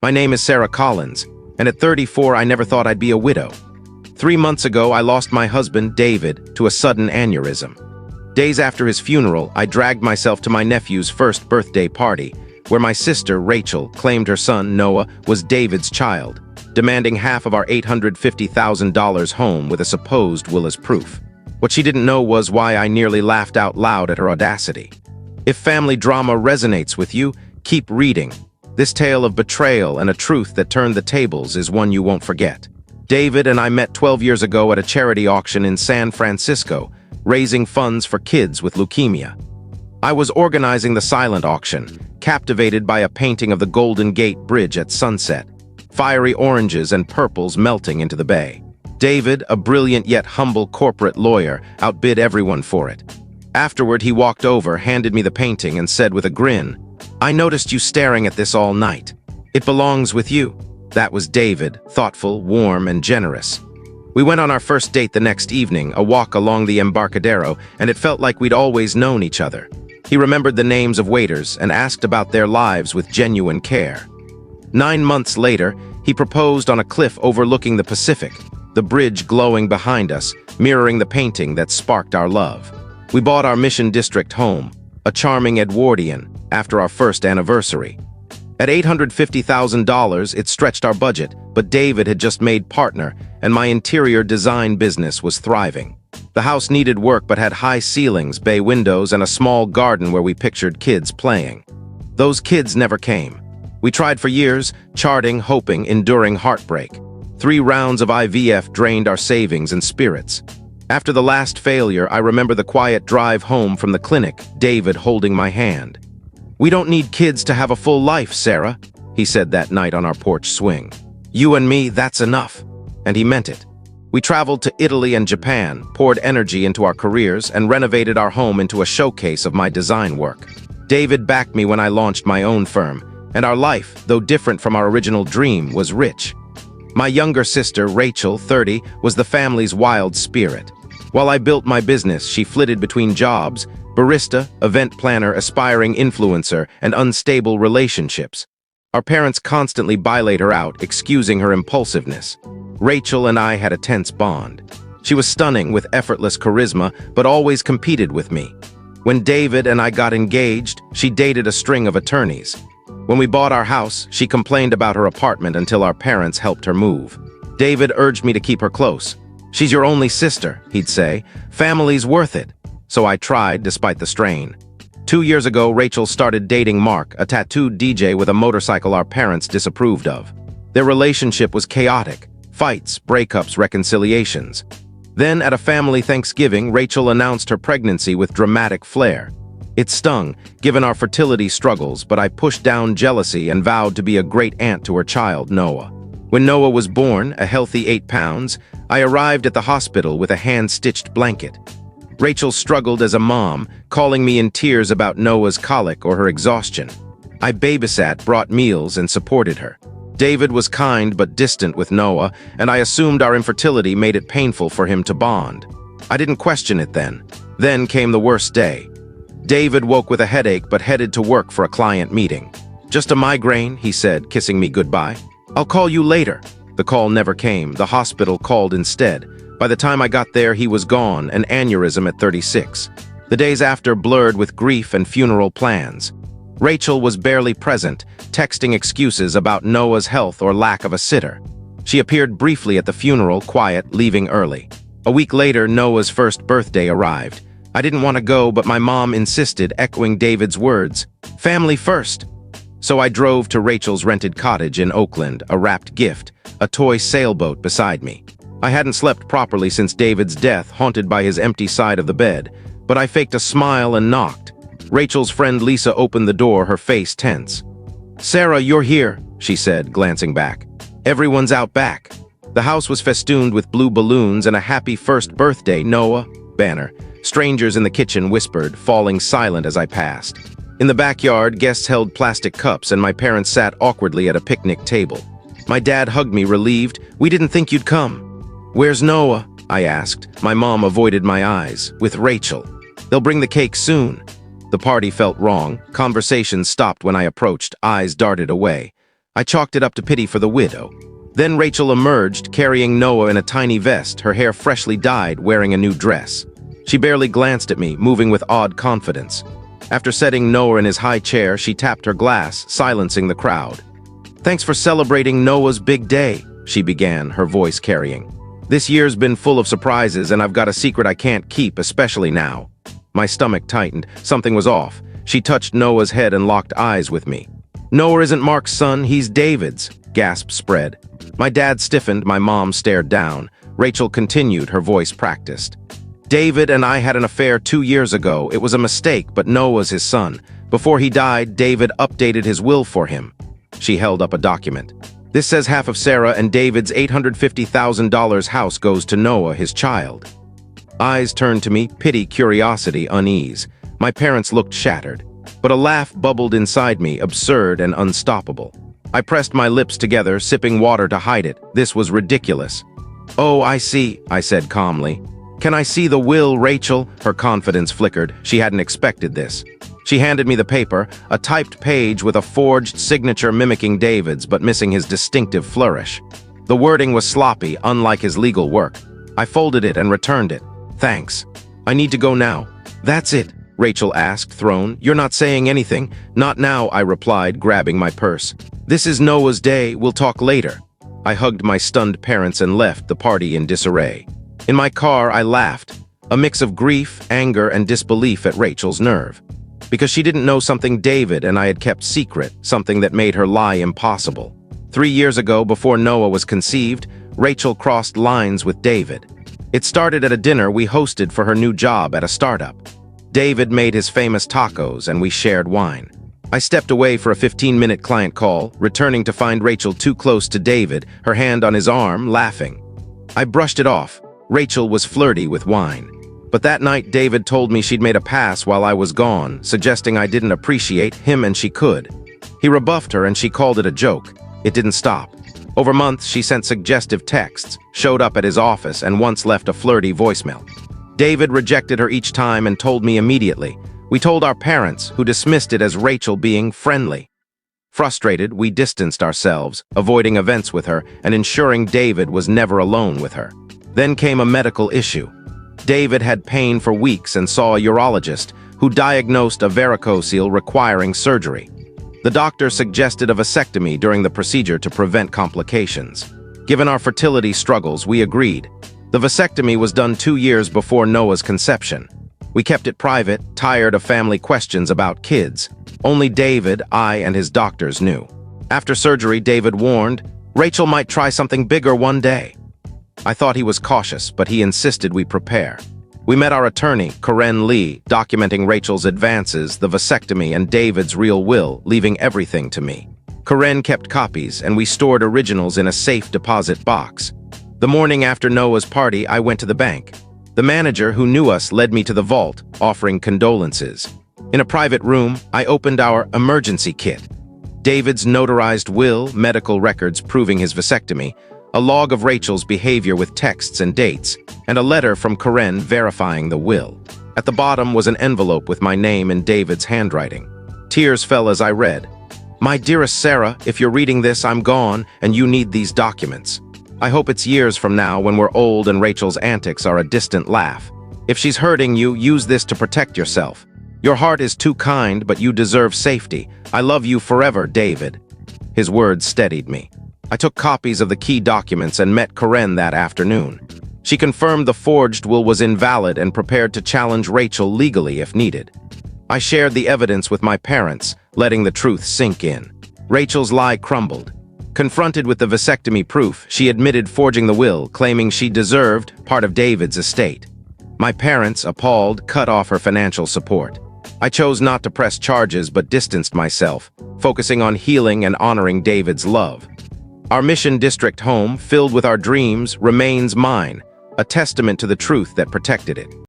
My name is Sarah Collins, and at 34 I never thought I'd be a widow. 3 months ago I lost my husband, David, to a sudden aneurysm. Days after his funeral, I dragged myself to my nephew's first birthday party, where my sister, Rachel, claimed her son, Noah, was David's child, demanding half of our $850,000 home with a supposed will as proof. What she didn't know was why I nearly laughed out loud at her audacity. If family drama resonates with you, keep reading. This tale of betrayal and a truth that turned the tables is one you won't forget. David and I met 12 years ago at a charity auction in San Francisco, raising funds for kids with leukemia. I was organizing the silent auction, captivated by a painting of the Golden Gate Bridge at sunset, fiery oranges and purples melting into the bay. David, a brilliant yet humble corporate lawyer, outbid everyone for it. Afterward, he walked over, handed me the painting, and said with a grin, "I noticed you staring at this all night. It belongs with you." That was David, thoughtful, warm, and generous. We went on our first date the next evening, a walk along the Embarcadero, and it felt like we'd always known each other. He remembered the names of waiters and asked about their lives with genuine care. 9 months later, he proposed on a cliff overlooking the Pacific, the bridge glowing behind us, mirroring the painting that sparked our love. We bought our Mission District home, a charming Edwardian, after our first anniversary. At $850,000, it stretched our budget, but David had just made partner, and my interior design business was thriving. The house needed work but had high ceilings, bay windows, and a small garden where we pictured kids playing. Those kids never came. We tried for years, charting, hoping, enduring heartbreak. 3 rounds of IVF drained our savings and spirits. After the last failure, I remember the quiet drive home from the clinic, David holding my hand. "We don't need kids to have a full life, Sarah," he said that night on our porch swing. "You and me, that's enough." And he meant it. We traveled to Italy and Japan, poured energy into our careers, and renovated our home into a showcase of my design work. David backed me when I launched my own firm, and our life, though different from our original dream, was rich. My younger sister, Rachel, 30, was the family's wild spirit. While I built my business, she flitted between jobs, barista, event planner, aspiring influencer, and unstable relationships. Our parents constantly bailed her out, excusing her impulsiveness. Rachel and I had a tense bond. She was stunning with effortless charisma, but always competed with me. When David and I got engaged, she dated a string of attorneys. When we bought our house, she complained about her apartment until our parents helped her move. David urged me to keep her close. "She's your only sister," he'd say. "Family's worth it." So I tried, despite the strain. 2 years ago, Rachel started dating Mark, a tattooed DJ with a motorcycle our parents disapproved of. Their relationship was chaotic. Fights, breakups, reconciliations. Then, at a family Thanksgiving, Rachel announced her pregnancy with dramatic flair. It stung, given our fertility struggles, but I pushed down jealousy and vowed to be a great aunt to her child, Noah. When Noah was born, a healthy 8 pounds, I arrived at the hospital with a hand-stitched blanket. Rachel struggled as a mom, calling me in tears about Noah's colic or her exhaustion. I babysat, brought meals, and supported her. David was kind but distant with Noah, and I assumed our infertility made it painful for him to bond. I didn't question it then. Then came the worst day. David woke with a headache but headed to work for a client meeting. "Just a migraine," he said, kissing me goodbye. "I'll call you later." The call never came. The hospital called instead. By the time I got there, he was gone, an aneurysm at 36. The days after blurred with grief and funeral plans. Rachel was barely present, texting excuses about Noah's health or lack of a sitter. She appeared briefly at the funeral, quiet, leaving early. A week later, Noah's first birthday arrived. I didn't want to go, but my mom insisted, echoing David's words, "Family first." So I drove to Rachel's rented cottage in Oakland, a wrapped gift, a toy sailboat beside me. I hadn't slept properly since David's death, haunted by his empty side of the bed, but I faked a smile and knocked. Rachel's friend Lisa opened the door, her face tense. "Sarah, you're here," she said, glancing back. "Everyone's out back." The house was festooned with blue balloons and a "Happy First Birthday, Noah" banner. Strangers in the kitchen whispered, falling silent as I passed. In the backyard, guests held plastic cups and my parents sat awkwardly at a picnic table. My dad hugged me, relieved. "We didn't think you'd come." "Where's Noah?" I asked. My mom avoided my eyes. "With Rachel. They'll bring the cake soon." The party felt wrong. Conversation stopped when I approached. Eyes darted away. I chalked it up to pity for the widow. Then Rachel emerged, carrying Noah in a tiny vest, her hair freshly dyed, wearing a new dress. She barely glanced at me, moving with odd confidence. After setting Noah in his high chair, she tapped her glass, silencing the crowd. "Thanks for celebrating Noah's big day," she began, her voice carrying. "This year's been full of surprises, and I've got a secret I can't keep, especially now." My stomach tightened. Something was off. She touched Noah's head and locked eyes with me. "Noah isn't Mark's son, he's David's," gasp spread. My dad stiffened, my mom stared down. Rachel continued, her voice practiced. "David and I had an affair 2 years ago. It was a mistake, but Noah's his son. Before he died, David updated his will for him." She held up a document. "This says half of Sarah and David's $850,000 house goes to Noah, his child." Eyes turned to me, pity, curiosity, unease. My parents looked shattered, but a laugh bubbled inside me, absurd and unstoppable. I pressed my lips together, sipping water to hide it. This was ridiculous. "Oh, I see," I said calmly. "Can I see the will, Rachel?" Her confidence flickered. She hadn't expected this. She handed me the paper, a typed page with a forged signature mimicking David's but missing his distinctive flourish. The wording was sloppy, unlike his legal work. I folded it and returned it. "Thanks. I need to go now." "That's it?" Rachel asked, thrown. "You're not saying anything?" "Not now," I replied, grabbing my purse. "This is Noah's day. We'll talk later." I hugged my stunned parents and left, the party in disarray. In my car, I laughed, a mix of grief, anger, and disbelief at Rachel's nerve. Because she didn't know something David and I had kept secret, something that made her lie impossible. 3 years ago, before Noah was conceived, Rachel crossed lines with David. It started at a dinner we hosted for her new job at a startup. David made his famous tacos, and we shared wine. I stepped away for a 15-minute client call, returning to find Rachel too close to David, her hand on his arm, laughing. I brushed it off. Rachel was flirty with wine. But that night, David told me she'd made a pass while I was gone, suggesting I didn't appreciate him and she could. He rebuffed her and she called it a joke. It didn't stop. Over months, she sent suggestive texts, showed up at his office, and once left a flirty voicemail. David rejected her each time and told me immediately. We told our parents, who dismissed it as Rachel being friendly. Frustrated, we distanced ourselves, avoiding events with her and ensuring David was never alone with her. Then came a medical issue. David had pain for weeks and saw a urologist, who diagnosed a varicocele requiring surgery. The doctor suggested a vasectomy during the procedure to prevent complications. Given our fertility struggles, we agreed. The vasectomy was done 2 years before Noah's conception. We kept it private, tired of family questions about kids. Only David, I, and his doctors knew. After surgery, David warned, Rachel might try something bigger one day. I thought he was cautious, but he insisted we prepare. We met our attorney, Karen Lee, documenting Rachel's advances, the vasectomy, and David's real will, leaving everything to me. Karen kept copies, and we stored originals in a safe deposit box. The morning after Noah's party, I went to the bank. The manager, who knew us, led me to the vault, offering condolences. In a private room, I opened our emergency kit. David's notarized will, medical records proving his vasectomy, a log of Rachel's behavior with texts and dates, and a letter from Karen verifying the will. At the bottom was an envelope with my name in David's handwriting. Tears fell as I read. My dearest Sarah, if you're reading this, I'm gone, and you need these documents. I hope it's years from now when we're old and Rachel's antics are a distant laugh. If she's hurting you, use this to protect yourself. Your heart is too kind, but you deserve safety. I love you forever, David. His words steadied me. I took copies of the key documents and met Karen that afternoon. She confirmed the forged will was invalid and prepared to challenge Rachel legally if needed. I shared the evidence with my parents, letting the truth sink in. Rachel's lie crumbled. Confronted with the vasectomy proof, she admitted forging the will, claiming she deserved part of David's estate. My parents, appalled, cut off her financial support. I chose not to press charges but distanced myself, focusing on healing and honoring David's love. Our Mission District home, filled with our dreams, remains mine, a testament to the truth that protected it.